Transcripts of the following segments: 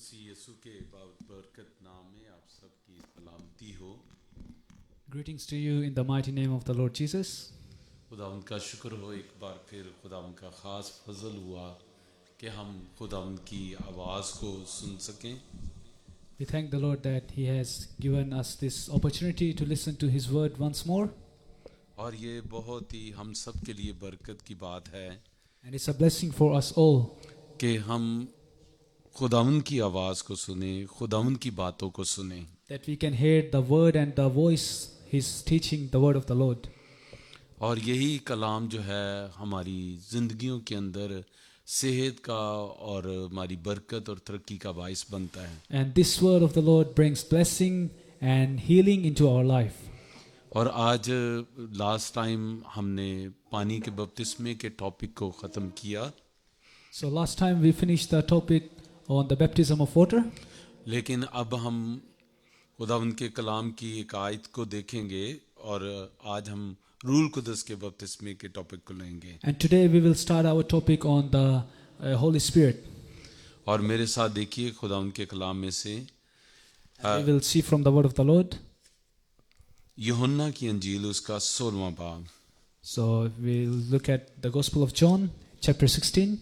मसीह यीशु के बरकत नाम में आप सबकी सलामती हो। Greetings to you in the mighty name of the Lord Jesus. खुदा उनका शुक्र हो, एक बार फिर खुदा उनका ख़ास फजल हुआ कि हम खुदा उनकी आवाज़ को सुन सकें। We thank the Lord that He has given us this opportunity to listen to His word once more. और ये बहुत ही हम सब के लिए बरकत की बात है And it's a blessing for us all कि हम खुदावन की आवाज़ को सुने, खुदावन की बातों को सुने। that we can hear the word and the voice, His teaching, the word of the Lord. और यही कलाम जो है हमारी ज़िंदगियों के अंदर सेहत का और हमारी बरकत और तरक्की का बाइस बनता है। And this word of the Lord brings blessing and healing into our life. और आज लास्ट टाइम हमने पानी के बपतिस्मे के टॉपिक को ख़त्म किया, So last time we finished the topic on the baptism of water. लेकिन अब हम खुदावंद के कलाम की एक आयत को देखेंगे और आज हम रूल कुदस के बपतिस्मे के टॉपिक को लेंगे। And today we will start our topic on the Holy Spirit. और मेरे साथ देखिए खुदावंद के कलाम में से We will see from the word of the Lord. यूहन्ना की अंजील उसका 16वां बाब। So we'll look at the Gospel of John, chapter 16.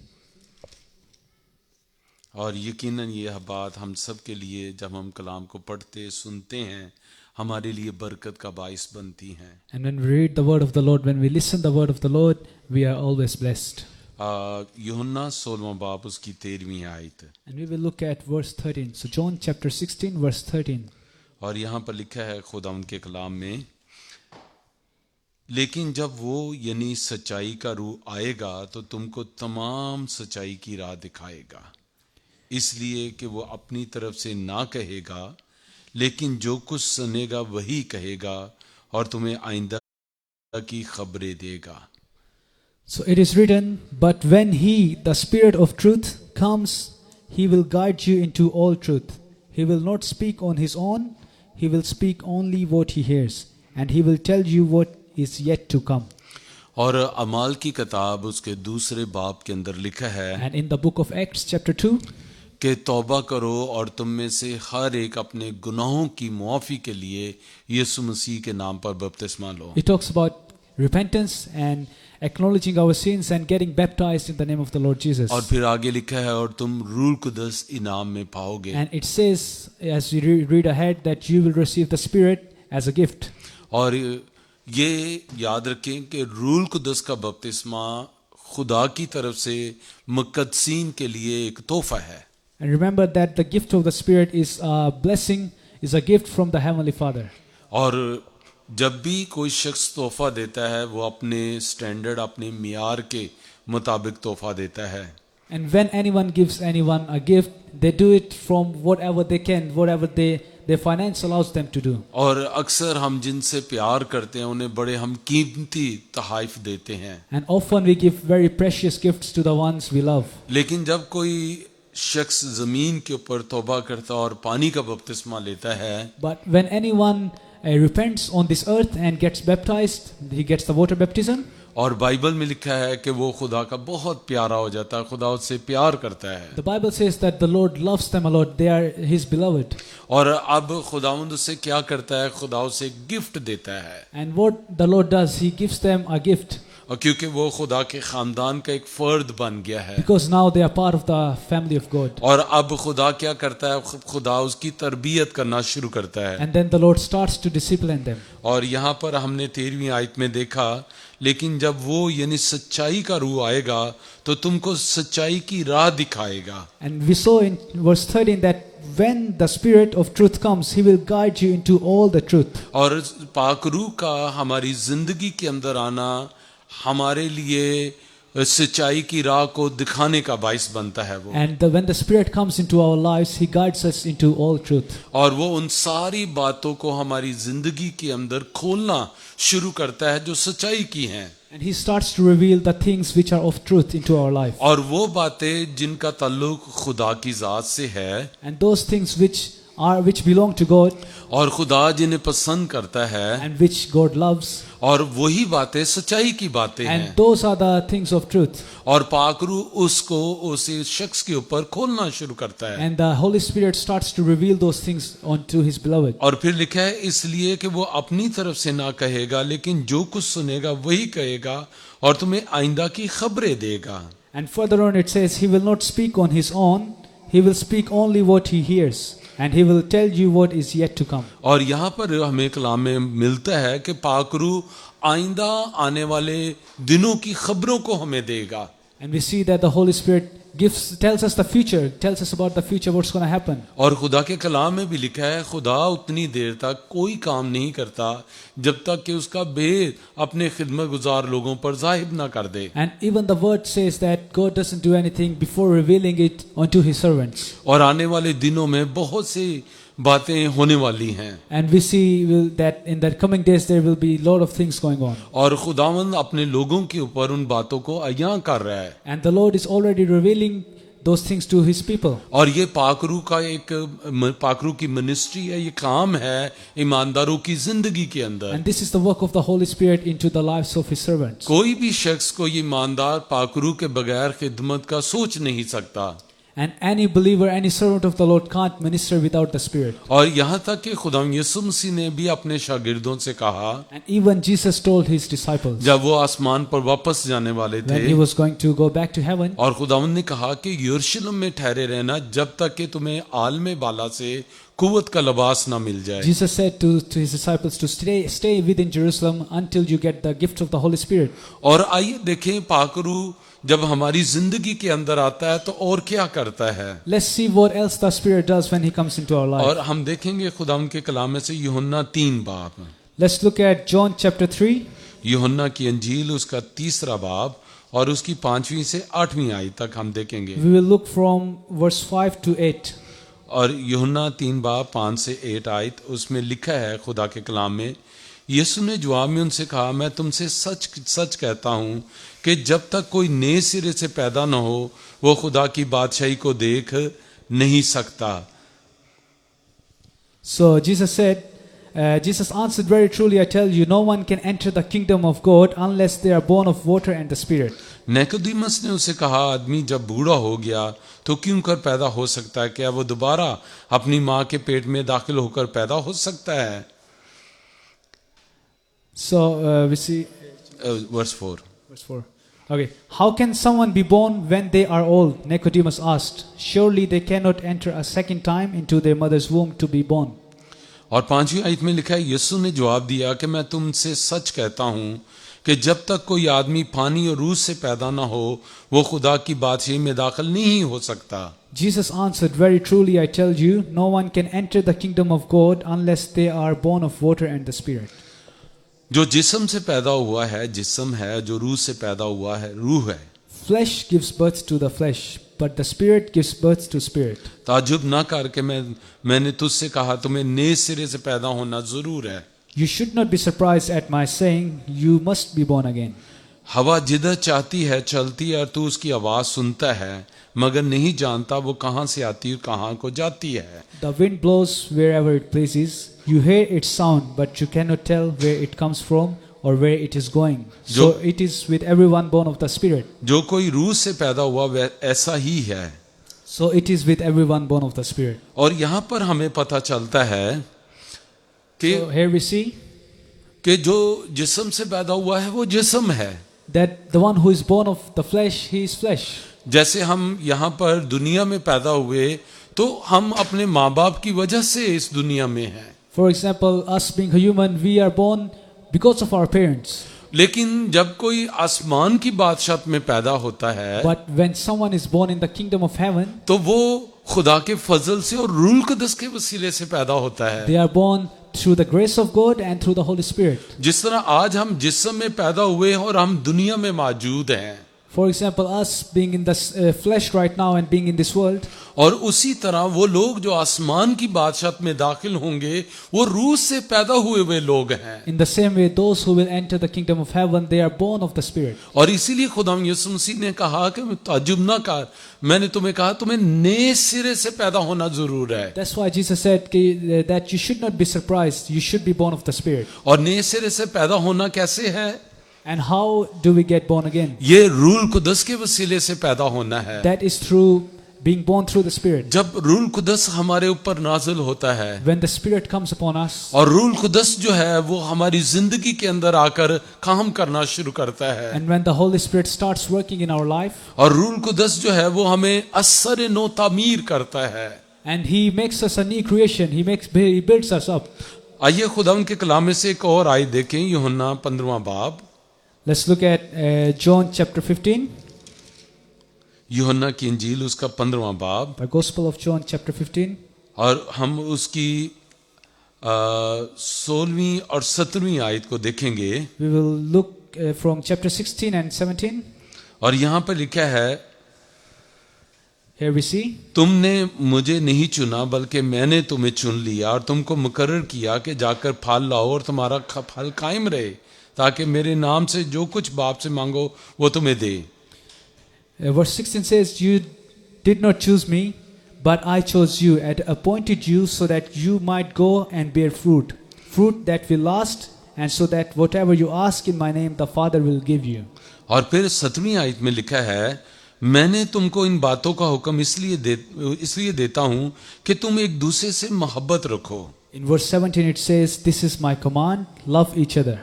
और यकीनन यह बात हम सब के लिए जब हम कलाम को पढ़ते सुनते हैं हमारे लिए बरकत का बाइस बनती हैं। And when we read the word of the Lord, when we listen the word of the Lord, we are always blessed. यूहन्ना 16वां बाब उसकी 13वीं आयत। And we will look at verse 13. So John chapter 16, verse 13. और यहाँ पर लिखा है खुदावंद के कलाम में, लेकिन जब वो यानी सच्चाई का रूह आएगा तो तुमको तमाम सच्चाई की राह दिखाएगा, इसलिए कि वो अपनी तरफ से ना कहेगा, लेकिन जो कुछ सुनेगा वही कहेगा और तुम्हें आइंदा की खबरें देगा। So it is written, but when He, the Spirit of truth, comes, He will guide you into all truth. He will not speak on His own. He will speak only what He hears, and He will tell you what is yet to come. और अमाल की किताब उसके दूसरे बाब के अंदर लिखा है And in the book of Acts chapter 2, कि तौबा करो और तुम में से हर एक अपने गुनाहों की मुआफ़ी के लिए यीशु मसीह के नाम पर बपतिस्मा लो। it talks about repentance and acknowledging our sins and getting baptized in the name of the Lord Jesus. और फिर आगे लिखा है और तुम रूल कुदस इनाम में पाओगे। And it says, as we read ahead, that you will receive the Spirit as a gift. और ये याद रखें कि रूल कुदस का बपतिस्मा खुदा की तरफ से मुक़द्दसीन के लिए एक तोहफा है। And remember that the gift of the Spirit is a blessing, is a gift from the Heavenly Father. और जब भी कोई शख्स तोहफा देता है वो अपने स्टैंडर्ड, अपने मियार के मुताबिक तोहफा देता है। And when anyone gives anyone a gift, they do it from whatever they can, whatever their finance allows them to do. और अक्सर हम जिनसे प्यार करते हैं उन्हें बड़े हम कीमती तोहफ़े देते हैं। And often we give very precious gifts to the ones we love. लेकिन जब कोई शख्स ज़मीन के ऊपर तौबा करता और पानी का बपतिस्मा लेता है, But when anyone repents on this earth and gets baptized, he gets the water baptism. और बाइबल में लिखा है कि वो खुदा का बहुत प्यारा हो जाता है, खुदा उससे प्यार करता है। The Bible says that the Lord loves them a lot. They are His beloved. और अब खुदावंद उससे क्या करता है, खुदा उसे गिफ्ट देता है। And what the Lord does, He gives them a gift. और क्योंकि वो खुदा के ख़ानदान का एक फ़र्द बन गया है, Because now they are part of the family of God. और अब खुदा क्या करता है, खुदा उसकी तरबियत करना शुरू करता है। And then the Lord starts to discipline them. और यहाँ पर हमने 13वीं आयत में देखा, लेकिन जब वो यानी सच्चाई का रूह आएगा तो तुमको सच्चाई की राह दिखाएगा। And we saw in verse 13 that when the Spirit of truth comes, He will guide you into all the truth. और पाक रूह का हमारी ज़िंदगी के अंदर आना हमारे लिए सच्चाई की राह को दिखाने का बाइस बनता है वो। And when the Spirit comes into our lives, He guides us into all truth. और वो उन सारी बातों को हमारी ज़िंदगी के अंदर खोलना शुरू करता है जो सच्चाई की हैं। And He starts to reveal the things which are of truth into our life. और वो बातें जिनका ताल्लुक खुदा की ज़ात से है, And those things which are which belong to God और खुदा जिन्हें पसंद करता है, and which God loves, और वही बातें सच्चाई की बातें हैं, and those are the things of truth. और पाकरू उसको उस शख्स के ऊपर खोलना शुरू करता है। And the Holy Spirit starts to reveal those things onto His beloved. और फिर लिखा है इसलिए कि वो अपनी तरफ से ना कहेगा, लेकिन जो कुछ सुनेगा वही कहेगा और तुम्हें आइंदा की खबरें देगा। And further on it says, He will not speak on His own, He will speak only what He hears, and He will tell you what is yet to come. और यहाँ पर हमें कलाम में मिलता है कि पाकरू आइंदा आने वाले दिनों की खबरों को हमें देगा। And we see that the Holy Spirit tells us the future, tells us about the future, what's going to happen. और खुदा के कलाम में भी लिखा है खुदा उतनी देर तक कोई काम नहीं करता जब तक कि उसका भेद अपने खिदमत गुजार लोगों पर जाहिर ना कर दे। And even the word says that God doesn't do anything before revealing it unto His servants. और आने वाले दिनों में बहुत सी बातें होने वाली हैं। And we see that in the coming days there will be a lot of things going on. और खुदावंद अपने लोगों के ऊपर उन बातों को अयां कर रहा है। And the Lord is already revealing those things to His people. और ये पाकरू का पाकरू की मिनिस्ट्री है, ये काम है ईमानदारों की जिंदगी के अंदर। And this is the work of the Holy Spirit into the lives of His servants. कोई भी शख्स को ये ईमानदार पाकरू के बगैर खिदमत का सोच नहीं सकता। And any believer, any servant of the Lord can't minister without the Spirit. और यहाँ तक कि खुदा यीशु मसीह ने भी अपने शागिर्दों से कहा, And even Jesus told His disciples जब वो आसमान पर वापस जाने वाले when He थे, was going to go back to heaven, और खुदावंद ने कहा कि यरूशलेम में ठहरे रहना जब तक कि तुम्हें आलमे बाला से कुव्वत का लिबास ना मिल जाए। Jesus said to His disciples to stay within Jerusalem until you get the gift of the Holy Spirit. और आइए देखें पाकरू जब हमारी जिंदगी के अंदर आता है तो और क्या करता है। Let's see what else the Spirit does when He comes into our life. और हम देखेंगे खुदा के कलाम में से यूहन्ना 3 बाब, Let's look at John chapter 3. यूहन्ना की अंजील उसका 3रा बाब और उसकी 5वीं से 8वीं आयत तक हम देखेंगे। We will look from verse 5 to 8. और यूहन्ना 3 बाब 5 से 8 आयत उसमें लिखा है खुदा के कलाम में, यीशु ने जवाब में उनसे कहा, मैं तुमसे सच सच कहता हूँ कि जब तक कोई नए सिरे से पैदा न हो वो खुदा की बादशाही को देख नहीं सकता। So Jesus said, Jesus answered, very truly I tell you, no one can enter the kingdom of God unless they are born of water and the Spirit. Nicodemus ने उसे कहा, आदमी जब बूढ़ा हो गया तो क्यों कर पैदा हो सकता है? क्या वो दोबारा अपनी माँ के पेट में दाखिल होकर पैदा हो सकता है? So we see verse 4. verse 4. Okay. How can someone be born when they are old? Nicodemus asked. Surely they cannot enter a second time into their mother's womb to be born. और 5वीं आयत में लिखा है, यीशु ने जवाब दिया कि मैं तुमसे सच कहता हूँ कि जब तक कोई आदमी पानी और रूह से पैदा ना हो वो खुदा की बादशाही में दाखिल नहीं हो सकता। Jesus answered, very truly I tell you, no one can enter the kingdom of God unless they are born of water and the Spirit. जो जिस्म से पैदा हुआ है जिस्म है, जो रूह से पैदा हुआ है रूह है। Flesh gives birth to the flesh, but the Spirit gives birth to spirit. ताजुब ना करके मैंने तुझसे कहा तुम्हें नए सिरे से पैदा होना जरूर है। You should not be surprised at my saying, you must be born again. हवा जिधर चाहती है चलती है और तू उसकी आवाज सुनता है मगर नहीं जानता वो कहाँ से आती और कहाँ को जाती है। The wind blows wherever it pleases. You hear its sound, but you cannot tell where it comes from or where it is going. So it is with everyone born of the Spirit. जो कोई रूह से पैदा हुआ वह ऐसा ही है। So it is with everyone born of the Spirit. और यहाँ पर हमें पता चलता है कि So here we see जो जिस्म से पैदा हुआ है वो जिस्म है। that the one who is born of the flesh, he is flesh. जैसे हम यहाँ पर दुनिया में पैदा हुए तो हम अपने माँ बाप की वजह से इस दुनिया में हैं। For example, us being a human, we are born because of our parents. लेकिन जब कोई आसमान की बादशाहत में पैदा होता है But when someone is born in the kingdom of heaven, तो वो खुदा के फजल से और रूल कुदस के वसीले से पैदा होता है। they are born through the grace of God and through the Holy Spirit. जिस तरह आज हम जिस्म में पैदा हुए और हम दुनिया में मौजूद हैं, For example, us being in the flesh right now and being in this world, और उसी तरह वो लोग जो आसमान की बादशाहत में दाखिल होंगे वो रूह से पैदा हुए हुए लोग हैं। in the same way, those who will enter the kingdom of heaven, they are born of the Spirit. और इसीलिए खुदाम यीशु मसीह ने कहा कि ताज्जुब ना कर, मैंने तुम्हें कहा तुम्हें नए सिरे से पैदा होना जरूर है। That's why Jesus said that you should not be surprised, you should be born of the Spirit. और नए सिरे से पैदा होना कैसे है? And how do we get born again? ये रूल कुदस के वसीले से पैदा होना है। That is through being born through the Spirit. जब रूल कुदस हमारे ऊपर नाजिल होता है When the Spirit comes upon us, और रूल कुदस जो है वो हमारी जिंदगी के अंदर आकर काम करना शुरू करता है, and when the Holy Spirit starts working in our life, और रूल कुदस जो है वो हमें असर नो तामीर करता है, and He makes us a new creation, He builds us up. आइए खुदा उनके कलाम में से एक और आयत देखें, यूहन्ना 15वां बाब। Let's look at John chapter 15, यूहन्ना की इंजील उसका 15वां बाब, the Gospel of John chapter 15, और हम उसकी 16वीं और 17वीं आयत को देखेंगे। we will look from chapter 16 and 17. और यहाँ पर लिखा है, Here we see, तुमने मुझे नहीं चुना बल्कि मैंने तुम्हें चुन लिया और तुमको मुकर्रर किया कि जाकर फल लाओ और तुम्हारा फल कायम रहे, ताकि मेरे नाम से जो कुछ बाप से मांगो वो तुम्हें दे। verse 16 says, you did not choose me, but I chose you and appointed you so that you might go and bear fruit, fruit that will last, and so that whatever you ask in my name, the Father will give you. और फिर 7वीं आयत में लिखा है, मैंने तुमको इन बातों का हुक्म इसलिए देता हूं कि तुम एक दूसरे से मोहब्बत रखो। In verse 17 it says, this is my command, love each other.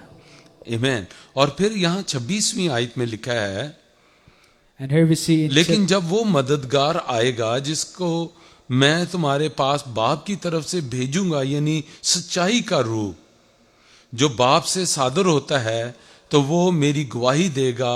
आमीन। और फिर यहाँ 26वीं आयत में लिखा है, And here we see in लेकिन जब वो मददगार आएगा जिसको मैं तुम्हारे पास बाप की तरफ से भेजूंगा, यानी सच्चाई का रूह जो बाप से सादर होता है, तो वो मेरी गवाही देगा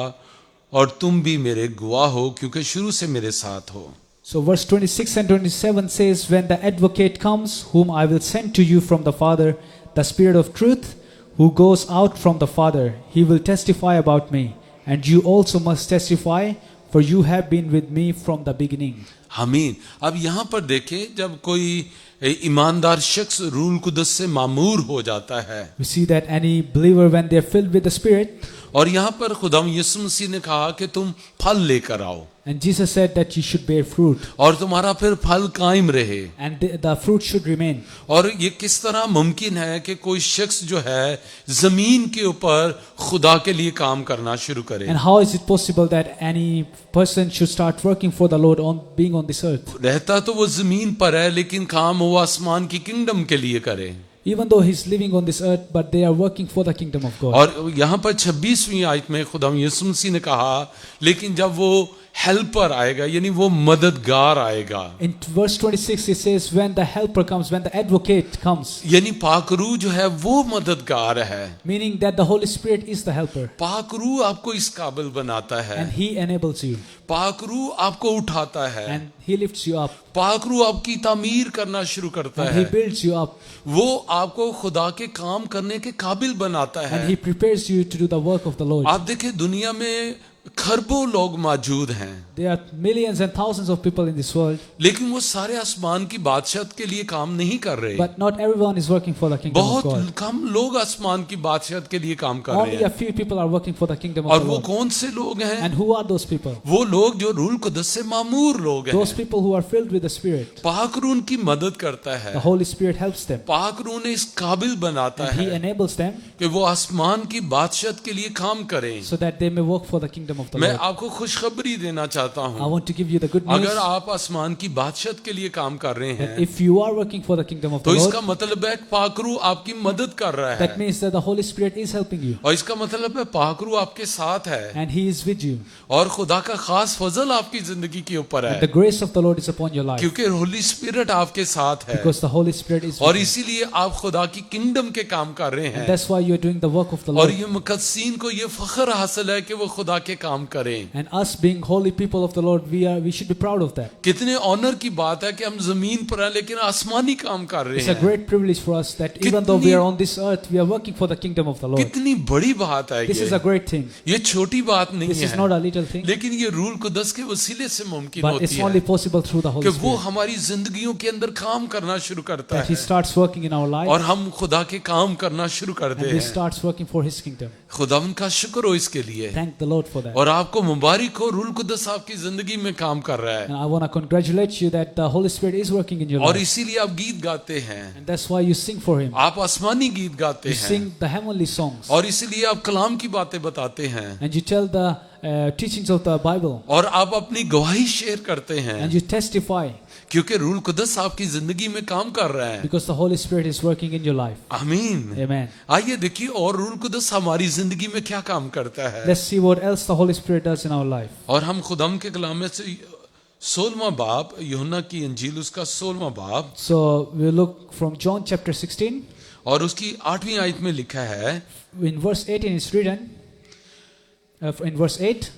और तुम भी मेरे गवाह हो क्योंकि शुरू से मेरे साथ हो। So verse 26 and 27 says, when the advocate comes, whom I will send to you from the Father, the Spirit of truth, who goes out from the Father, he will testify about me, and you also must testify, for you have been with me from the beginning. आमीन। अब यहाँ पर देखें, जब कोई ईमानदार शख्स rule कुदस से मामूर हो जाता है, We see that any believer, when they are filled with the Spirit, और यहाँ पर खुदाम यीशु मसीह ने कहा कि तुम फल लेकर आओ, and Jesus said that you should bear fruit, और तुम्हारा फिर फल कायम रहे। and the fruit should remain. और ये किस तरह मुमकिन है कि कोई शख्स जो है जमीन के ऊपर खुदा के लिए काम करना शुरू करे? And how is it possible that any person should start working for the Lord on being on this earth? रहता तो वो जमीन पर है, लेकिन काम वो आसमान की किंगडम के लिए करे। Even though he's living on this earth, but they are working for the kingdom of God. और यहाँ पर 26वीं आयत में खुदाम यीशु मसीह ने कहा, लेकिन जब वो हेल्पर आएगा, यानी वो मददगार आएगा, In verse 26 it says, when the helper comes, when the advocate comes, यानी पाकरू जो है वो मददगार है। meaning that the Holy Spirit is the helper, पाकरू आपको इस काबिल बनाता है, and he enables you, पाकरू आपको उठाता है, and he lifts you up, पाकरू आपकी तामीर करना शुरू करता and he है, builds you up, वो आपको खुदा के काम करने के काबिल बनाता and he है। prepares you to do the work of the Lord. आप देखिए, दुनिया में खरबों लोग मौजूद हैं, There are millions and thousands of people in this world, लेकिन वो सारे आसमान की बादशाहत के लिए काम नहीं कर रहे। but not everyone is working for the kingdom of बहुत God. कम लोग आसमान की बादशाहत के लिए काम कर रहे Only a हैं। few people are working for the kingdom और of the वो Lord. कौन से लोग हैं? And who are those people? वो लोग जो रूल कुदस से मामूर लोग Those हैं। people who are filled with the Spirit. पाकरू उनकी मदद करता है, The Holy Spirit helps them, पाकरू ने इस काबिल बनाता and he है enables them कि वो आसमान की बादशाहत के लिए काम करें। so that they may work for the kingdom of the मैं Lord. आपको खुशखबरी देना चाहता I हूँ, want to give you the good news अगर आप आसमान की बादशाहत के लिए काम कर रहे that हैं, if you are working for the kingdom of the तो Lord, इसका मतलब है पाकरू आपकी मदद कर रहा that है, means that the Holy Spirit is helping you, और इसका मतलब है पाकरू आपके साथ है, and he is with you, और खुदा का खास फजल आपकी जिंदगी के ऊपर and the है, grace of the Lord is upon your life, क्योंकि होली स्पिरिट आपके साथ है, because the Holy Spirit is और with you. इसीलिए आप खुदा की किंगडम के काम कर रहे And हैं। that's why you are doing the work of the और Lord. ये मुकद्दसीन को ये फख्र हासिल है कि वो खुदा के काम काम करें। And us being holy people of the Lord, we should be proud of that. कितने ऑनर की बात है कि हम जमीन पर हैं लेकिन आसमानी काम कर रहे It's a हैं। great privilege for us that even though we are on this earth, we are working for the kingdom of the Lord. कितनी बड़ी बात है This is a great thing. ये छोटी बात नहीं This is है, not a little thing, लेकिन ये रूल कुदस के वसीले से मुमकिन but होती it's है only possible through the कि Holy वो Spirit हमारी जिंदगियों के अंदर काम करना शुरू करता that He है starts working in our life और हम खुदा के काम करना शुरू करते and He हैं। starts working for His kingdom. खुदा उनका शुक्र हो इसके लिए, Thank the Lord for that. और आपको मुबारक हो, रूल कुदस आपकी जिंदगी में काम कर रहा है And I want to congratulate you that the Holy Spirit is working in your और life. इसीलिए आप गीत गाते हैं, And that's why you sing for Him. आप आसमानी गीत गाते You हैं sing the heavenly songs. और इसीलिए आप कलाम की बातें बताते हैं And you tell the teachings of the Bible. और आप अपनी गवाही शेयर करते हैं And you testify क्योंकि रूल कुदस आपकी जिंदगी में काम कर रहा है। because the Holy Spirit is working in your life. आमीन। Amen. आइए देखिए और रूल कुदस हमारी जिंदगी में क्या काम करता है, Let's see what else the Holy Spirit does in our life. और हम खुदाम के कलाम में से 16वां बाब, यूहन्ना की इंजील उसका 16वां बाब So we look from John chapter 16. और उसकी 8वीं आयत में लिखा है, In verse 18 it's written, in verse 8,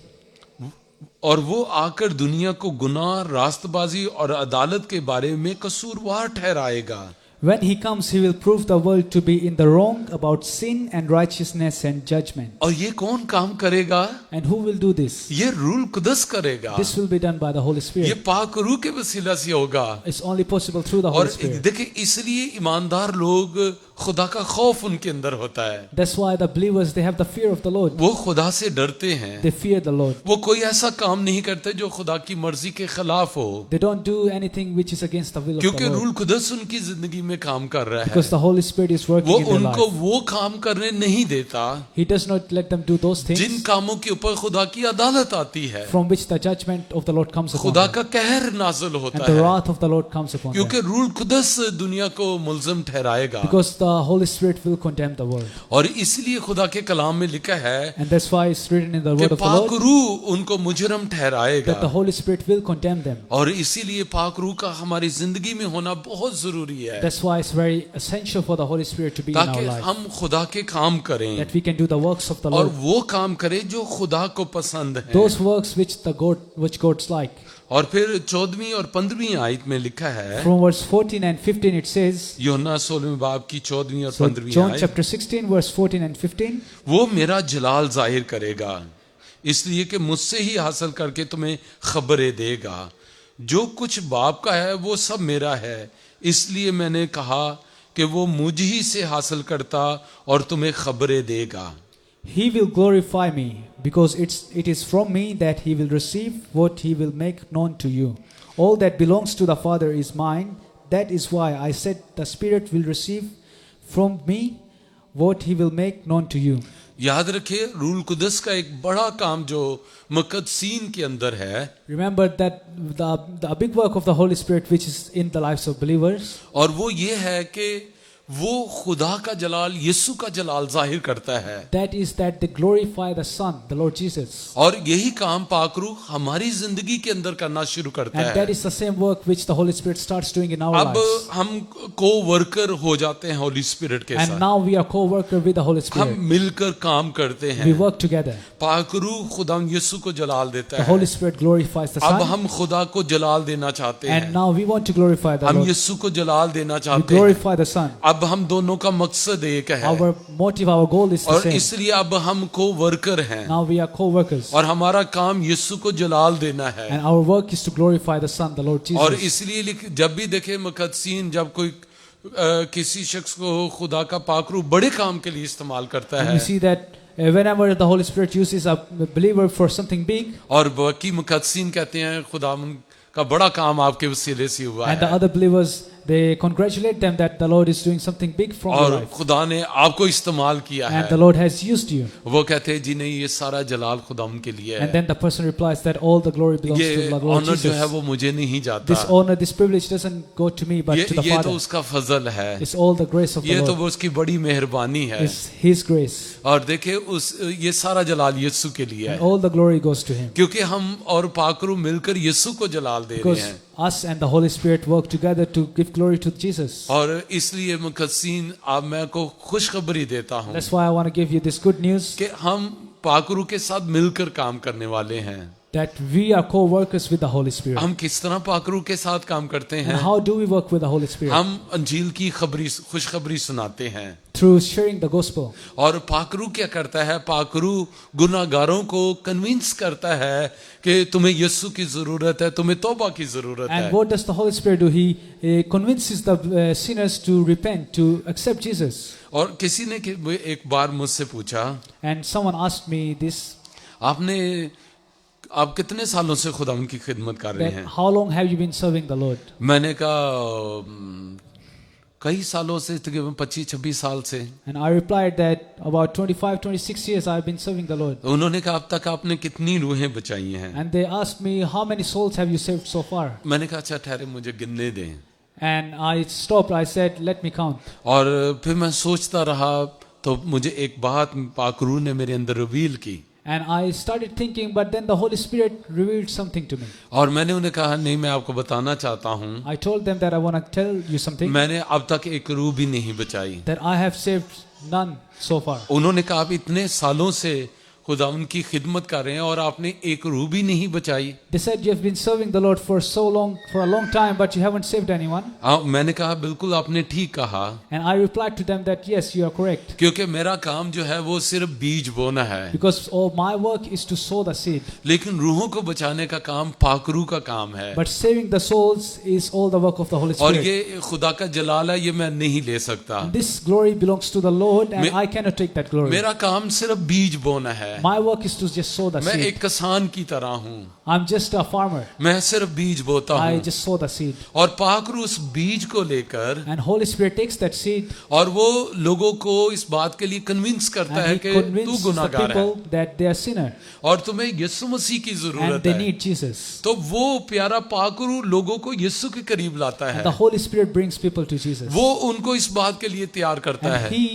और वो आकर दुनिया को गुनाह, रास्तबाजी और अदालत के बारे में कसूरवार ठहराएगा। when He comes, He will prove the world to be in the wrong about sin and righteousness and judgment. और ये कौन काम करेगा? And who will do this? ये रूल कुदस करेगा। This will be done by the Holy ये Spirit. पाक रूह के वसीला से होगा। It's only possible through the और Holy Spirit. देखिए इसलिए ईमानदार लोग, खुदा का खौफ उनके अंदर होता है, That's why the believers, they have the fear of the Lord. वो खुदा से डरते हैं, They fear the Lord. वो कोई ऐसा काम नहीं करते जो खुदा की मर्जी के खिलाफ हो, They don't do anything which is against the will of क्योंकि the Lord. रूल कुदस उनकी जिंदगी में काम कर रहा है। Because the Holy Spirit is working वो in their उनको life. वो काम करने नहीं देता He does not let them do those Jin things कामों के ऊपर खुदा की अदालत आती है, from which the judgment of the Lord comes upon खुदा them. का कहर नाज़िल And होता the है, wrath of the Lord comes upon क्योंकि them. रूल कुदस दुनिया को मुल्ज़िम ठहराएगा। Because the Holy Spirit will condemn the world. और इसलिए खुदा के कलाम में लिखा है And that's why it's written in the कि word of the पाक Lord रूह उनको मुजरम ठहराएगा, that the Holy Spirit will condemn them. और इसीलिए पाक रूह का हमारी जिंदगी में होना बहुत जरूरी है That's why it's very essential for the Holy Spirit to be in ताकि our life. हम खुदा के काम करें That we can do the works of the और Lord. वो काम करें जो खुदा को पसंद है। Those works which God's like. और फिर 14वीं और 15वीं आयत में लिखा है, From verse 14 and 15 it says, यूहन्ना 16वें बाब की 14वीं और so 15वीं John आयत, chapter 16 verse 14 and 15, वो मेरा जलाल जाहिर करेगा, इसलिए कि मुझसे ही हासिल करके तुम्हें खबरें देगा। जो कुछ बाप का है वो सब मेरा है, इसलिए मैंने कहा कि वो मुझ ही से हासिल करता और तुम्हें खबरें देगा। He will glorify me, because it is from me that he will receive what he will make known to you. All that belongs to the Father is mine. That is why I said the Spirit will receive from me what he will make known to you. याद रखिए rule कुदस का एक बड़ा काम जो मुकद्दसीन के अंदर है, Remember that the big work of the Holy Spirit which is in the lives of believers, और वो ये है कि वो खुदा का जलाल, यीशु का जलाल जाहिर करता है, that is that they glorify the Son, the Lord Jesus. और यही काम पाक रूह हमारी जिंदगी के अंदर करना शुरू करता And that है। is the same work which the Holy Spirit starts doing in our अब lives. हम को वर्कर हो जाते हैं होली स्पिरिट के And साथ, now we are co-worker with the Holy हम Spirit. मिलकर काम करते We हैं। work together. पाक रूह खुदा यीशु को जलाल देता The है। Holy Spirit glorifies the अब Son. हम खुदा को जलाल देना चाहते And हैं, now we want to glorify the हम Lord. यीशु को जलाल देना We चाहते हैं। glorify the Son. अब हम दोनों का मकसद एक है, Our motive, our goal is the और same. इसलिए अब हम को वर्कर हैं, Now we are co-workers. और हमारा काम यीशु को जलाल देना है। And our work is to glorify the Son, the Lord और Jesus. इसलिए जब भी देखे मुकद्दसीन, जब कोई किसी शख्स को खुदा का पाक रूह बड़े काम के लिए इस्तेमाल करता And है, you see that whenever the Holy Spirit uses a believer for something big, और बाकी मुकद्दसीन कहते हैं खुदा का बड़ा काम आपके वसीले से हुआ and the है, other believers, they congratulate them that the Lord is doing something big from your और life. खुदा ने आपको इस्तेमाल किया And the है। Lord has used you. वो कहते हैं जी नहीं, ये सारा जलाल खुदा के लिए And है, then the person replies that all the glory belongs ये to the Lord ऑनर जो है Jesus. वो मुझे नहीं जाता, This honor, this privilege doesn't go to me but to the ये तो Father. उसका फजल है, It's all the grace of the ये तो Lord. वो उसकी बड़ी मेहरबानी है। It's His grace. और देखिए उस ये सारा जलाल यीशु के लिए And है, all the glory goes to Him. क्योंकि हम और पाकरू मिलकर यीशु को जलाल दे रहे Because हैं। us and the Holy Spirit work together to give glory to Jesus. और इसलिए मुकद्दसीन, अब मैं को खुशखबरी देता हूँ That's why I want to give you this good news कि हम पाकरू के साथ मिलकर काम करने वाले हैं। that we are co-workers with the Holy Spirit. हम किस तरह पाकरू के साथ काम करते And हैं? how do we work with the Holy Spirit? हम अंजील की खुशखबरी सुनाते हैं। Through sharing the gospel. और पाकरू क्या करता है? पाकरू गुनाहगारों को कन्विंस करता है कि तुम्हें यीशु की जरूरत है, तुम्हें तौबा की जरूरत है। And what does the Holy Spirit do? He convinces the sinners to repent, to accept Jesus. और किसी ने एक बार मुझसे पूछा, And someone asked me this, आप कितने सालों से खुदा की खिदमत कर रहे that हैं? how long have you been serving the Lord? मैंने कहा कई सालों से, तकरीबन 25-26 साल से। And I replied that about 25-26 years I've been serving the Lord. उन्होंने कहा अब तक आपने कितनी रूहें बचाई हैं? And they asked me, how many souls have you saved so far? मैंने कहा अच्छा ठहरे, मुझे गिनने दें। And I stopped. I said, let me count. और फिर मैं सोचता रहा तो मुझे एक बात पाकरू ने मेरे अंदर रिवील की। And I started thinking, but then the Holy Spirit revealed something to me. और मैंने उन्हें कहा नहीं, मैं आपको बताना चाहता हूँ, I told them that I want to tell you something, मैंने अब तक एक रूह भी नहीं बचाई। that I have saved none so far. उन्होंने कहा आप इतने सालों से खुदा उनकी खिदमत कर रहे हैं और आपने एक रूह भी नहीं बचाई। They said you have been serving the Lord for so long, for a long time, but you haven't saved anyone. मैंने कहा बिल्कुल आपने ठीक कहा, And I replied to them that yes, you are correct. क्योंकि मेरा काम जो है वो सिर्फ बीज बोना है, Because all my work is to sow the seed. लेकिन रूहों को बचाने का काम पाकरू का काम है। But saving the souls is all the work of the Holy और Spirit. ये खुदा का जलाल है, ये मैं नहीं ले सकता। And this glory belongs to the Lord, and may- I cannot take that glory. मेरा काम सिर्फ बीज बोना है। My work is to just sow the मैं seed. एक किसान की तरह हूँ, I'm just a farmer. मैं सिर्फ बीज बोता I हूँ। just sow the seed. और पाकरू उस बीज को लेकर And Holy Spirit takes that seed और वो लोगों को इस बात के लिए कन्विंस करता है and He कि तू convinces the गुनाहगार है people that they are sinner और तुम्हें यीशु मसीह की and जरूरत they है। need Jesus. तो वो प्यारा पाकरू लोगों को यीशु के करीब लाता है, The Holy Spirit brings people to Jesus. वो उनको इस बात के लिए तैयार करता And है। He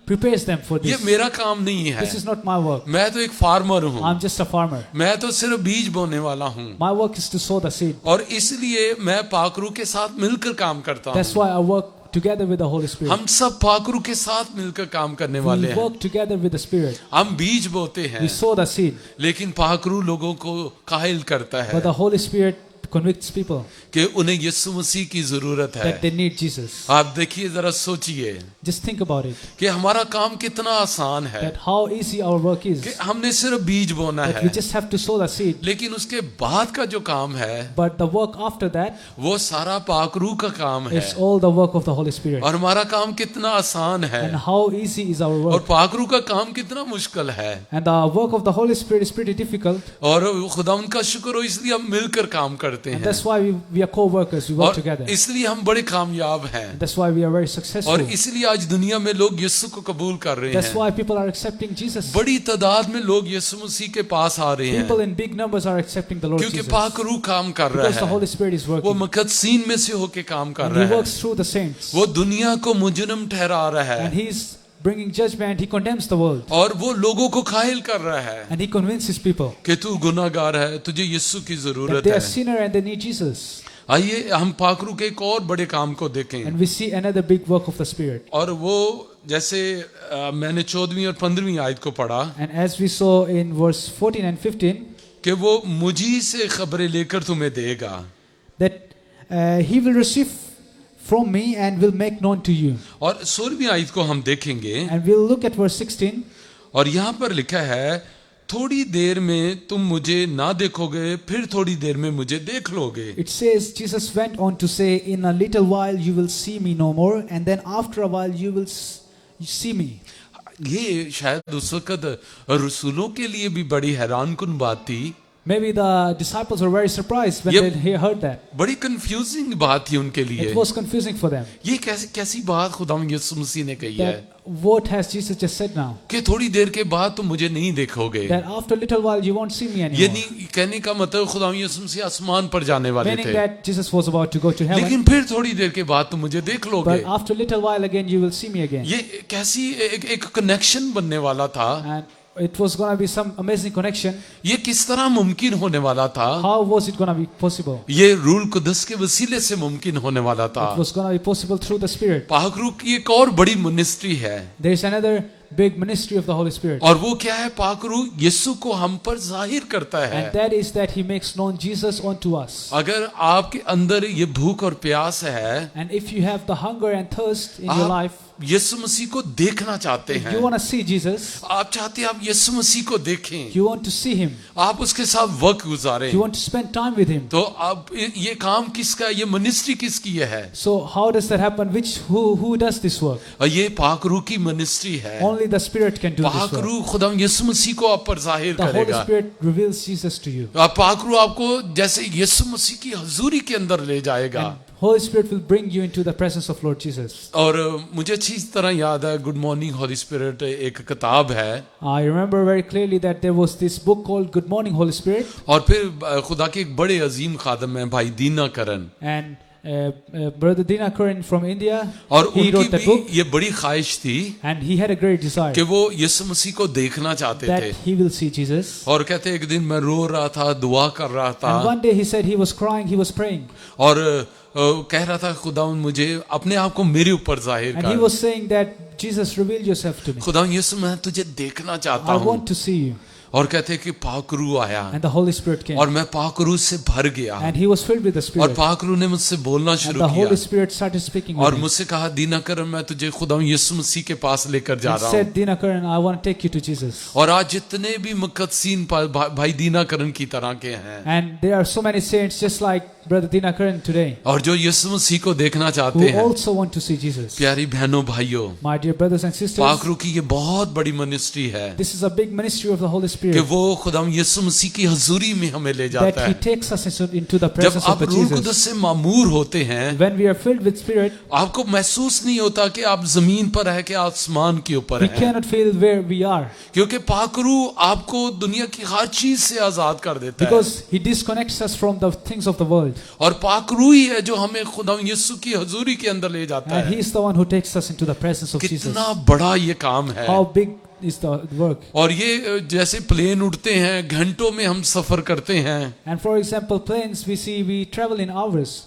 prepares them for ये this. मेरा काम नहीं है, This is not my work. मैं तो एक फार्मर हूँ, I'm just a farmer. मैं तो सिर्फ बीज बोने वाला हूँ। My work is to sow the seed. और इसलिए मैं पाकरू के साथ मिलकर काम करता That's हूँ। why I work together with the Holy Spirit. हम सब पाकरू के साथ मिलकर काम करने वाले We हैं। work together with the Spirit. हम बीज बोते हैं, We sow the seed, लेकिन पाकरू लोगों को कायल करता है but the Holy Spirit convicts people कि उन्हें यीशु मसीह की जरूरत है। that they need Jesus. आप देखिए, जरा सोचिए Just think about it. कि हमारा काम कितना आसान है That how easy our work is. कि हमने सिर्फ बीज बोना That है, we just have to sow the seed. लेकिन उसके बाद का जो काम है But the work after that, वो सारा पाकरू का काम है। it's all the work of the Holy Spirit. और हमारा काम कितना आसान है And how easy is our और work. पाकरू का काम कितना मुश्किल है। And the work of the Holy Spirit is pretty difficult. और खुदा उनका शुक्र हो, इसलिए हम मिलकर काम करते And हैं that's why we are co-workers. We work और together. इसलिए हम बड़े कामयाब हैं। And that's why we are very और successful. इसलिए आज दुनिया में लोग यीशु को कबूल कर रहे That's हैं। why people are accepting Jesus. बड़ी तादाद में लोग यीशु मसीह के पास आ रहे People हैं in big numbers are accepting the Lord क्योंकि Jesus. पाकरू काम कर Because the रहा है। Holy Spirit is वो working. मुकद्दसीन में से होके काम कर And He रहा है। works through the saints. वो दुनिया को मुजरिम ठहरा रहा And है He's bringing judgment. He condemns the world. और वो लोगों को कायल कर रहा है And He convinces people कि तू गुनाहगार है, तुझे यीशु की that जरूरत they are है। sinner and they need Jesus. आइए हम पाकरू के एक और बड़े काम को देखें। And we see another big work of the Spirit. और वो जैसे मैंने 14वीं और 15वीं आयत को पढ़ा And as we saw in verse 14 and 15, कि वो मुझी से खबरें लेकर तुम्हें देगा। that He will receive from me and will make known to you. और 16वीं आयत को हम देखेंगे And we'll look at verse 16. और यहाँ पर लिखा है थोड़ी देर में तुम मुझे ना देखोगे, फिर थोड़ी देर में मुझे देख लोगे। It says, Jesus went on to say, in a little while you will see me no more, and then after a while you will see me. ये शायद उस वक्त रसूलों के लिए भी बड़ी हैरान कुन बात थी। Maybe the disciples were very surprised when Yep. they heard that. बड़ी कंफ्यूजिंग बात थी उनके लिए। It was confusing for them. ये कैसी बात खुदा यीशु मसीह ने कही है That what has Jesus just said now? कि थोड़ी देर के बाद तुम मुझे नहीं देखोगे। That after a little while you won't see me ये anymore. नहीं कहने का मतलब खुदा यीशु मसीह आसमान पर जाने वाले Meaning थे, that Jesus was about to go to heaven. लेकिन फिर थोड़ी देर के बाद तुम मुझे देख लोगे। But after a little while again you will see me again. ये कैसी एक कनेक्शन बनने वाला था, And it was going to be some amazing connection. ये किस तरह मुमकिन होने वाला था। How was it going to be possible? ये रूल कुदस के वसीले से मुमकिन होने वाला था। It was going to be possible through the Spirit. पाकरू की एक और बड़ी मिनिस्ट्री है, There is another big ministry of the Holy Spirit. और वो क्या है? पाक रूह यीशु को हम पर जाहिर करता है। And that is that he makes known Jesus unto us. अगर आपके अंदर ये भूख और प्यास है, And if you have the hunger and thirst in your आप life, यीशु मसीह को देखना चाहते if हैं, you want to see Jesus, आप चाहते हैं आप यीशु मसीह को देखें, you want to see him, आप उसके साथ वक्त गुजारें, you want to spend time with him. तो अब ये काम किसका, ये मिनिस्ट्री किसकी है? So how does that happen? Who does this work? और ये पाक रूह की मिनिस्ट्री है। Only the Spirit can do this पाक work. रूह खुदा यीशु मसीह को आप पर जाहिर The Holy करेगा। Spirit reveals Jesus to you. पाक रूह आपको जैसे यीशु मसीह की हजूरी के अंदर ले जाएगा। And Holy Spirit will bring you into the presence of Lord Jesus. और मुझे अच्छी तरह याद है गुड मॉर्निंग होली स्पिरिट एक किताब है, I remember very clearly that there was this book called Good Morning Holy Spirit, और फिर खुदा के एक बड़े अजीम खादम हैं भाई दीना करन, and Brother Dina Karan from India, और he उनकी wrote the भी book, ये बड़ी ख्वाहिश थी and he had a great desire कि वो यीशु मसीह को देखना चाहते that थे। he will see Jesus. और कहते एक दिन मैं रो रहा था, दुआ कर रहा And था, one day he said he was crying, he was praying, और कह रहा था खुदा मुझे अपने आप को मेरे ऊपर जाहिर and he कर, was saying that Jesus, reveal yourself to me. खुदा यीशु मैं तुझे देखना चाहता I हूँ। want to see you. और कहते कि पाक रूह आया And the Holy Spirit came, और मैं पाक रूह से भर गया, and he was filled with the और Spirit, पाक रूह ने मुझसे बोलना and शुरू the किया Holy Spirit started speaking और with me. मुझसे कहा दीना कर मैं तुझे खुदा यीशु मसीह के पास लेकर जा He रहा हूँ। said, Dina Karan, I want to take you to Jesus. और आज जितने भी मुकद्दसीन भाई दीना करन की तरह के हैं, And there are so many saints just like Brother Dina Karan today और जो यीशु मसीह को देखना चाहते who हैं, also want to see Jesus. प्यारी बहनों भाइयों, My dear brothers and पाक sisters, रूह की ये बहुत बड़ी मिनिस्ट्री है this is a big ministry of the Holy कि Spirit वो खुदा यीशु मसीह की हजूरी में हमें ले that जाता he है। takes us into the जब presence आप of the रूह कुदस Jesus. से मामूर होते हैं, When we are filled with Spirit, आपको महसूस नहीं होता कि आप जमीन पर है कि आसमान के ऊपर we हैं, cannot feel where we are क्योंकि पाक रूह आपको दुनिया की हर चीज से आजाद कर देता है। because he disconnects us from the things of the world. और पाक रूह ही है जो हमें खुदा यीशु की हजूरी के अंदर ले जाता And है। he is the one who takes us into the presence of Jesus. कितना बड़ा ये काम है। How big is the work? और ये जैसे प्लेन उड़ते हैं, घंटों में हम सफर करते हैं, And for example, planes we travel in hours.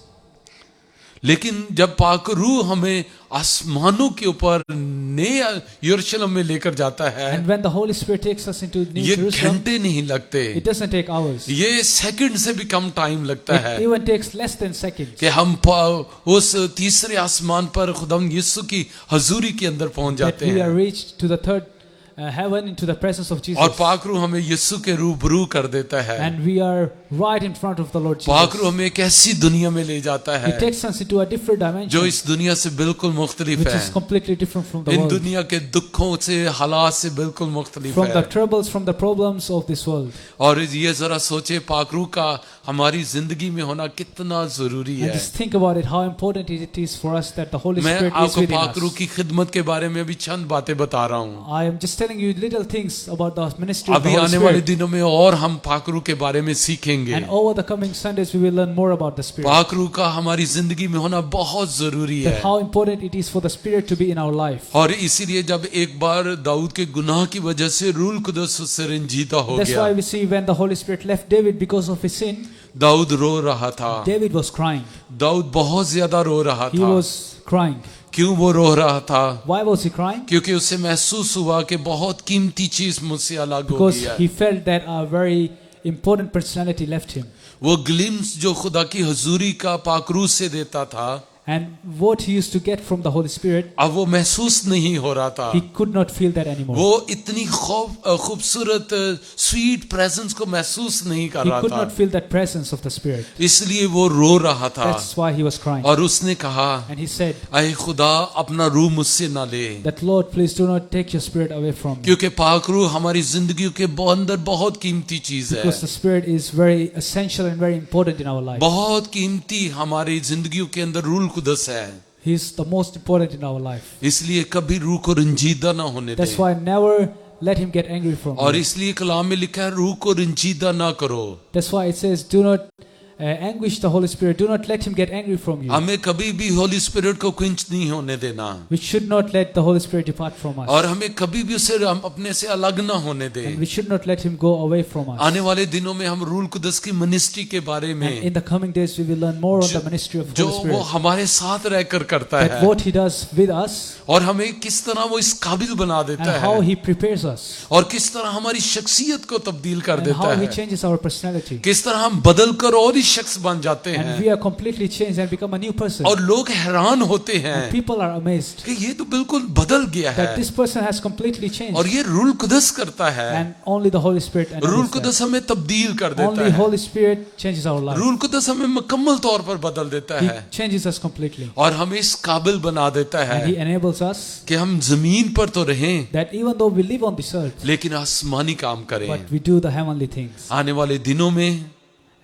लेकिन जब पाक रूह हमें आसमानों के ऊपर नए यरूशलेम में लेकर जाता है, And when the Holy Spirit takes us into New ये Jerusalem, घंटे नहीं लगते, it doesn't take hours. ये सेकंड से भी कम टाइम लगता It है even takes less than seconds. कि हम उस तीसरे आसमान पर खुदा यीशु की हजूरी के अंदर पहुंच That जाते we are हैं, reached to the third heaven, into the presence of Jesus. और पाक रूह हमें यीशु के रूबरू कर देता है। And we are right in front of the Lord पाक रूह Jesus. हमें एक ऐसी दुनिया में ले जाता He है takes us into a different जो dimension, इस दुनिया से बिल्कुल मुख्तलिफ which है, is completely different from the in world. दुनिया के दुखों से, हालात से बिल्कुल मुख्तलिफ From the है। troubles, from the problems of this world. और ये जरा सोचे पाक रूह का हमारी जिंदगी में होना कितना जरूरी And है। just think about it, how important it is for us that the Holy मैं Spirit is आपको within पाक रूह us. की खिदमत के बारे में भी चंद बातें बता रहा हूँ। I am just telling you little things about the ministry of the अभी Holy आने वाले Spirit. दिनों में और हम पाक रूह के बारे में सीखेंगे। And over the coming Sundays, we will learn more about the Spirit. पाक रूह का हमारी जिंदगी में होना बहुत जरूरी That है। how important it is for the Spirit to be in our life. और इसीलिए जब एक बार दाऊद के गुनाह की वजह से रूह कुदस उससे रंजीदा हो That's गया, why we see when the Holy Spirit left David because of his sin, Dawood रो रहा था, David was crying. दाऊद बहुत ज्यादा रो रहा He था। was crying. क्यों वो रो रहा था? Why was he crying? क्योंकि उसे महसूस हुआ कि बहुत कीमती चीज मुझसे अलग हो Because गई है। he felt that a very important personality left him. वो ग्लिम्स जो खुदा की हजूरी का पाक रूह से देता था, And what he used to get from the Holy Spirit, अब वो महसूस नहीं हो रहा था। he could not feel that anymore. वो इतनी खूबसूरत स्वीट प्रेजेंस को महसूस नहीं कर He रहा could था, not feel that presence of the Spirit. इसलिए वो रो रहा था। That's why he was crying. और उसने कहा, And he said ऐ खुदा अपना रूह मुझसे ना ले, that, Lord, please do not take your Spirit away from me. क्योंकि पाक रूह हमारी जिंदगी के अंदर बहुत कीमती चीज है। Because the Spirit is very essential and very important in our life. बहुत कीमती हमारी जिंदगियों के अंदर रूह कुदस है। He is the most important in our life. इसलिए कभी रूह को रंजीदा ना होने That's they. why never let him get angry from और you. इसलिए कलाम में लिखा है रूह को रंजीदा ना करो। That's why it says, do not anguish the Holy Spirit. Do not let him get angry from you. हमें कभी भी होली स्पिरिट को क्विंच नहीं होने देना, We should not let the Holy Spirit depart from us. और हमें कभी भी उसे हम अपने से अलग ना होने And दें। we should not let him go away from us. आने वाले दिनों में हम रूल कुदस की मिनिस्ट्री के बारे And में, in the coming days we will learn more on the ministry of जो Holy वो Spirit. हमारे साथ रहकर करता That है, what he does with us और हमें किस तरह वो इस काबिल बना and देता how है, he prepares us और किस तरह हमारी शख्सियत को तब्दील कर and देता how he है, changes our personality. किस तरह हम बदल कर और ही शख्स बन जाते And हैं, we are completely changed and become a new person. और लोग हैरान होते हैं And people are amazed कि ये तो बिल्कुल बदल गया है, that this person has completely changed. और ये रूल कुदस करता है। And only the Holy Spirit rule enables that. कुदस हमें तब्दील कर देता Only है, Holy Spirit changes our life. रूल कुदस हमें मुकम्मल तौर पर बदल देता He है, changes us completely. और हमें इस काबिल बना देता And he है enables us कि हम जमीन पर तो रहें that even though we live on this earth, लेकिन आसमानी काम करें। but we do the heavenly things. आने वाले दिनों में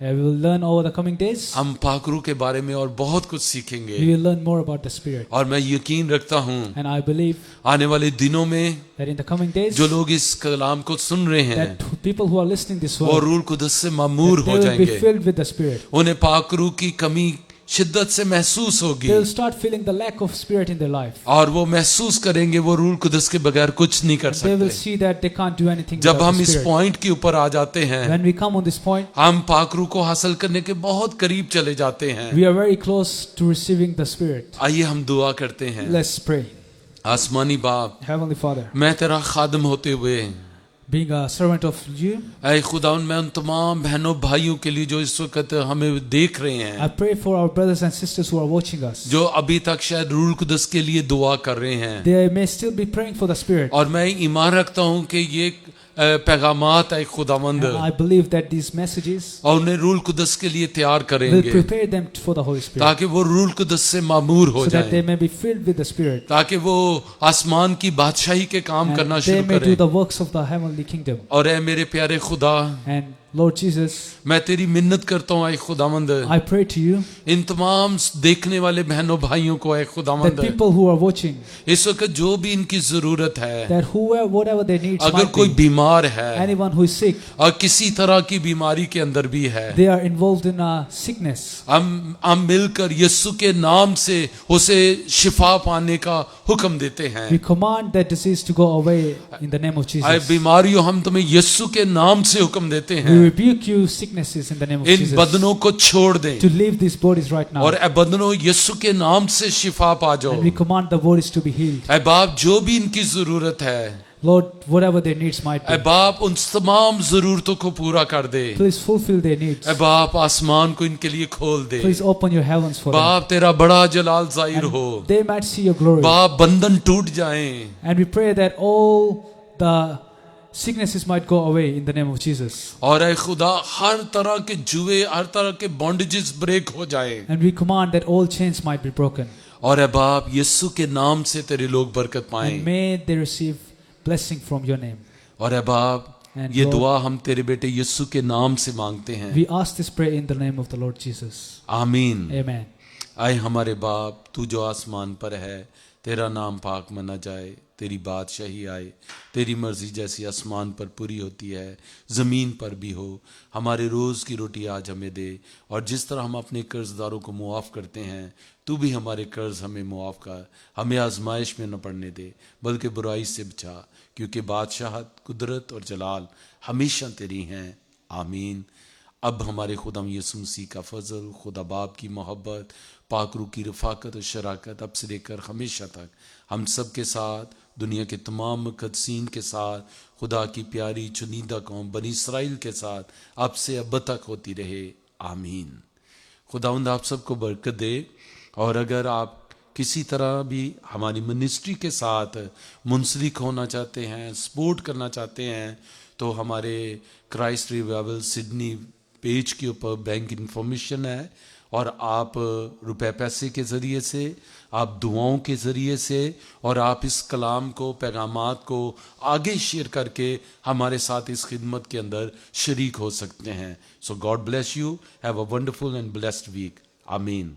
We will learn over the coming days. हम पाकरू के बारे में और बहुत कुछ सीखेंगे, We will learn more about the Spirit. और मैं यकीन रखता हूँ And I believe आने वाले दिनों में that in the coming days, जो लोग इस कलाम को सुन रहे हैं that people who are listening this वो word, रूल कुदस से मामूर they हो will be जाएंगे, filled with the Spirit. उन्हें पाकरू की कमी शिद्दत से महसूस होगी, They will start feeling the lack of Spirit in their life. और वो महसूस करेंगे वो रूल कुदस के बगैर कुछ नहीं कर They will सकते। see that they can't do anything जब without हम the इस Spirit. पॉइंट के ऊपर आ जाते हैं, When we come on this point, हम पाकरू को हासिल करने के बहुत करीब चले जाते हैं। we are very close to receiving the Spirit. आइए हम दुआ करते हैं। Let's pray. आसमानी बाप, Heavenly Father, मैं तेरा खादम होते हुए being a servant of you, ऐ खुदावन, मैं उन तमाम बहनों भाइयों के लिए जो इस वक्त हमें देख रहे हैं, I pray for our brothers and sisters who are watching us. जो अभी तक शायद रूल कुदस के लिए दुआ कर रहे हैं, They may still be praying for the Spirit. और मैं ईमान रखता हूं कि ये पैगामात है खुदावंद, And I believe that these messages और उन्हें रूल कुदस के लिए तैयार will करेंगे, prepare them for the Holy Spirit, ताकि वो रूल कुदस से मामूर हो so that they जाएं, may be filled with the Spirit, ताकि वो आसमान की बादशाही के काम करना and they शुरू may do करें। the works of the heavenly kingdom. और ऐ मेरे प्यारे खुदा, And Lord Jesus, मैं तेरी मिन्नत करता हूँ ऐ खुदावंद, I pray to you इन तमाम देखने वाले बहनों भाइयों को ऐ that खुदावंद, people who are watching, इस वक्त जो भी इनकी जरूरत है, that whatever their needs अगर might कोई be, बीमार है anyone who is sick, और किसी तरह की बीमारी के अंदर भी है, they are involved in a sickness, हम मिलकर यीशु के नाम से उसे शिफा पाने का हुक्म देते हैं। we command that disease to go away in the name of I Jesus. बीमारियों, हम तुम्हें यीशु के नाम से हुक्म देते We हैं, rebuke you sicknesses in the name of in Jesus बदनों को छोड़ दें, to leave these bodies right now. और ऐ बदनों यीशु के नाम से शिफा पा जाओ। And we command the bodies to be healed. ऐ बाप, जो भी इनकी जरूरत है, Lord, whatever their needs might I be, बाप उन तमाम जरूरतों को पूरा कर दे। please fulfill their needs. ऐ बाप, आसमान को इनके लिए खोल दे। Please open your heavens for them. बाप, तेरा बड़ा जलाल जाहिर हो। And they might see your glory. बाप, बंधन टूट जाएं, And we pray that all the sicknesses might go away in the name of Jesus. और ऐ खुदा हर तरह के जुए, हर तरह के बॉन्डेजेस ब्रेक हो जाए, And we command that all chains might be broken. और ऐ बाप, यीशु के नाम से तेरे लोग बरकत And पाएं। may they receive blessing from your name. और ऐ बाप, And ये Lord, दुआ हम तेरे बेटे यीशु के नाम से मांगते हैं। we ask this prayer in the name of the Lord Jesus. आमीन। Amen. आए हमारे बाप, तू जो आसमान पर है, तेरा नाम पाक मना जाए, तेरी बादशाही आए, तेरी मर्जी जैसी आसमान पर पूरी होती है ज़मीन पर भी हो। हमारे रोज़ की रोटी आज हमें दे, और जिस तरह हम अपने कर्जदारों को मुआफ़ करते हैं, तू भी हमारे कर्ज हमें मुआफ़ कर। हमें आजमाइश में न पड़ने दे, बल्कि बुराई से बचा, क्योंकि बादशाहत, कुदरत और जलाल हमेशा तेरी हैं। आमीन। अब हमारे खुदाम यीशु मसीह का फजल, खुदा बाप की मोहब्बत, पाकरू की रफ़ाकत और शराकत अब से लेकर हमेशा तक हम सब के साथ, दुनिया के तमाम मुक़द्दसीन के साथ, खुदा की प्यारी चुनीदा कौम बनी इसराइल के साथ अब से अब तक होती रहे। आमीन। खुदावंद आप सबको बरकत दे। और अगर आप किसी तरह भी हमारी मिनिस्ट्री के साथ मुंसलिक होना चाहते हैं, सपोर्ट करना चाहते हैं, तो हमारे क्राइस्ट रिवाइवल सिडनी पेज के ऊपर बैंक इन्फॉर्मेशन है, और आप रुपए पैसे के ज़रिए से, आप दुआओं के ज़रिए से, और आप इस कलाम को, पैगामात को आगे शेयर करके हमारे साथ इस खिदमत के अंदर शरीक हो सकते हैं। So God bless you. Have a wonderful and blessed week. आमीन।